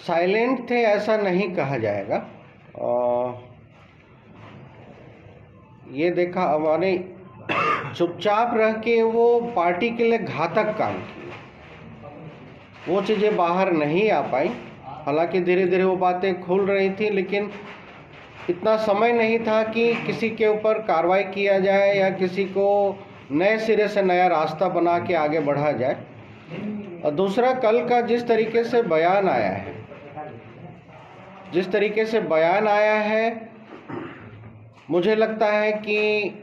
Silent थे ऐसा नहीं कहा जाएगा। ये देखा हमारे चुपचाप रह के वो पार्टी के लिए घातक काम किए, वो चीज़ें बाहर नहीं आ पाई। हालांकि धीरे धीरे वो बातें खुल रही थी, लेकिन इतना समय नहीं था कि किसी के ऊपर कार्रवाई किया जाए या किसी को नए सिरे से नया रास्ता बना के आगे बढ़ा जाए। और दूसरा, कल का जिस तरीके से बयान आया है, मुझे लगता है कि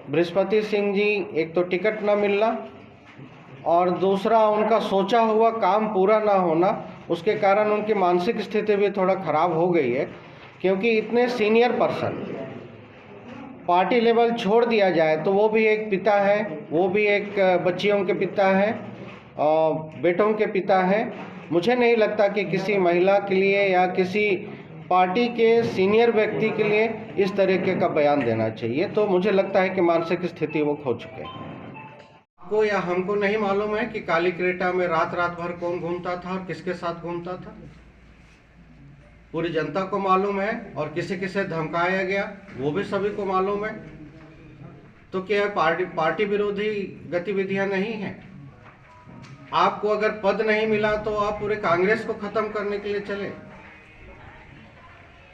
बृहस्पति सिंह जी एक तो टिकट न मिलना और दूसरा उनका सोचा हुआ काम पूरा ना होना, उसके कारण उनकी मानसिक स्थिति भी थोड़ा खराब हो गई है। क्योंकि इतने सीनियर पर्सन पार्टी लेवल छोड़ दिया जाए तो वो भी एक पिता है, वो भी एक बच्चियों के पिता है और बेटों के पिता है। मुझे नहीं लगता कि किसी महिला के लिए या किसी पार्टी के सीनियर व्यक्ति के लिए इस तरीके का बयान देना चाहिए। तो मुझे लगता है कि मानसिक स्थिति वो खो चुके हैं। आपको या हमको नहीं मालूम है कि काली क्रेटा में रात भर कौन घूमता था और किसके साथ घूमता था। पूरी जनता को मालूम है और किसे किसे धमकाया गया वो भी सभी को मालूम है। तो क्या पार्टी विरोधी गतिविधियां नहीं हैं? आपको अगर पद नहीं मिला तो आप पूरे कांग्रेस को खत्म करने के लिए चले,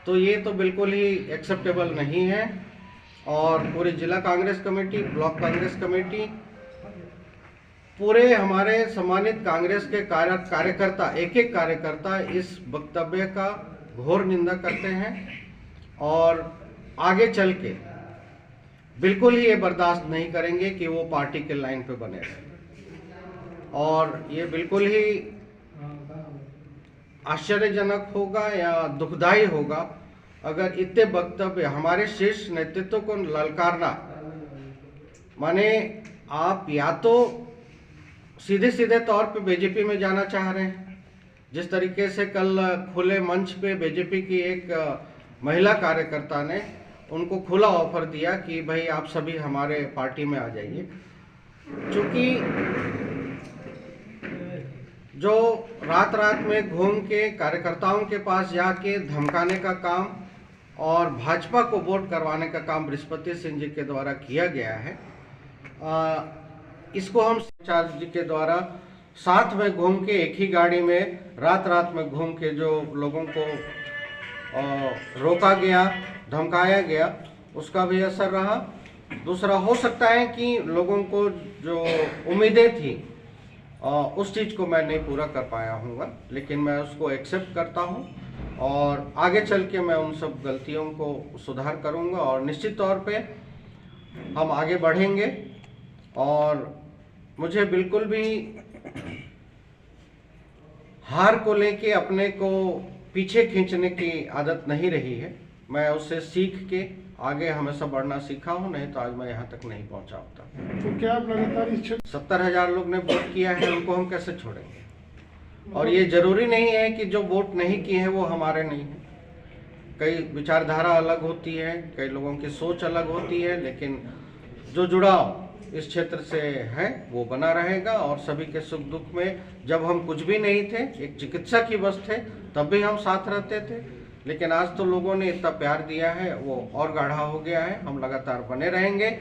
तो ये तो बिल्कुल ही एक्सेप्टेबल नहीं है। और पूरी जिला Congress committee, block Congress committee, पूरे हमारे सम्मानित कांग्रेस के कार्यकर्ता, एक एक कार्यकर्ता इस वक्तव्य का घोर निंदा करते हैं और आगे चल के बिल्कुल ही ये बर्दाश्त नहीं करेंगे कि वो पार्टी के लाइन पे बने रहे। और ये बिल्कुल ही आश्चर्यजनक होगा या दुखदाई होगा अगर इतने वक्तव्य हमारे शीर्ष नेतृत्व को ललकारना, माने आप या तो सीधे तौर पे बीजेपी में जाना चाह रहे हैं, जिस तरीके से कल खुले मंच पे बीजेपी की एक महिला कार्यकर्ता ने उनको खुला ऑफर दिया कि भाई आप सभी हमारे पार्टी में आ जाइए। क्योंकि जो रात में घूम के कार्यकर्ताओं के पास जाके धमकाने का काम और भाजपा को वोट करवाने का काम बृहस्पति सिंह जी के द्वारा किया गया है, इसको हम चार्ज जी के द्वारा साथ में घूम के एक ही गाड़ी में रात में घूम के जो लोगों को रोका गया, धमकाया गया, उसका भी असर रहा। दूसरा, हो सकता है कि लोगों को जो उम्मीदें थी उस चीज़ को मैं नहीं पूरा कर पाया हूँगा, लेकिन मैं उसको एक्सेप्ट करता हूँ और आगे चल के मैं उन सब गलतियों को सुधार करूँगा और निश्चित तौर पे हम आगे बढ़ेंगे। और मुझे बिल्कुल भी हार को लेके अपने को पीछे खींचने की आदत नहीं रही है। मैं उससे सीख के आगे हमेशा बढ़ना सीखा हूँ, नहीं तो आज मैं यहाँ तक नहीं पहुँचा होता। तो क्या आप लगातार 70,000 लोग ने वोट किया है, उनको हम कैसे छोड़ेंगे? और ये जरूरी नहीं है कि जो वोट नहीं किए हैं वो हमारे नहीं हैं। कई विचारधारा अलग होती है, कई लोगों की सोच अलग होती है, लेकिन जो जुड़ाव इस क्षेत्र से है वो बना रहेगा। और सभी के सुख दुख में जब हम कुछ भी नहीं थे, एक चिकित्सक ही बस थे, तब भी हम साथ रहते थे। लेकिन आज तो लोगों ने इतना प्यार दिया है, वो और गाढ़ा हो गया है। हम लगातार बने रहेंगे,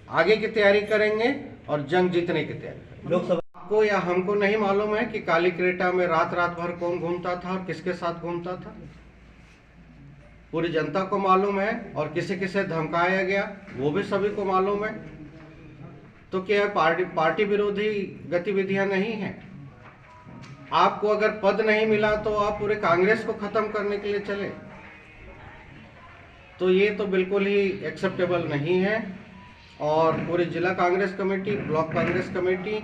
आगे की तैयारी करेंगे और जंग जीतने की तैयारी करेंगे। लोकसभा आपको या हमको नहीं मालूम है कि काली क्रेटा में रात भर कौन घूमता था और किसके साथ घूमता था। पूरी जनता को मालूम है और किसे किसे धमकाया गया वो भी सभी को मालूम है। तो क्या पार्टी विरोधी गतिविधियां नहीं हैं? आपको अगर पद नहीं मिला तो आप पूरे कांग्रेस को खत्म करने के लिए चले, तो ये तो बिल्कुल ही एक्सेप्टेबल नहीं है। और पूरी जिला Congress committee, block Congress committee,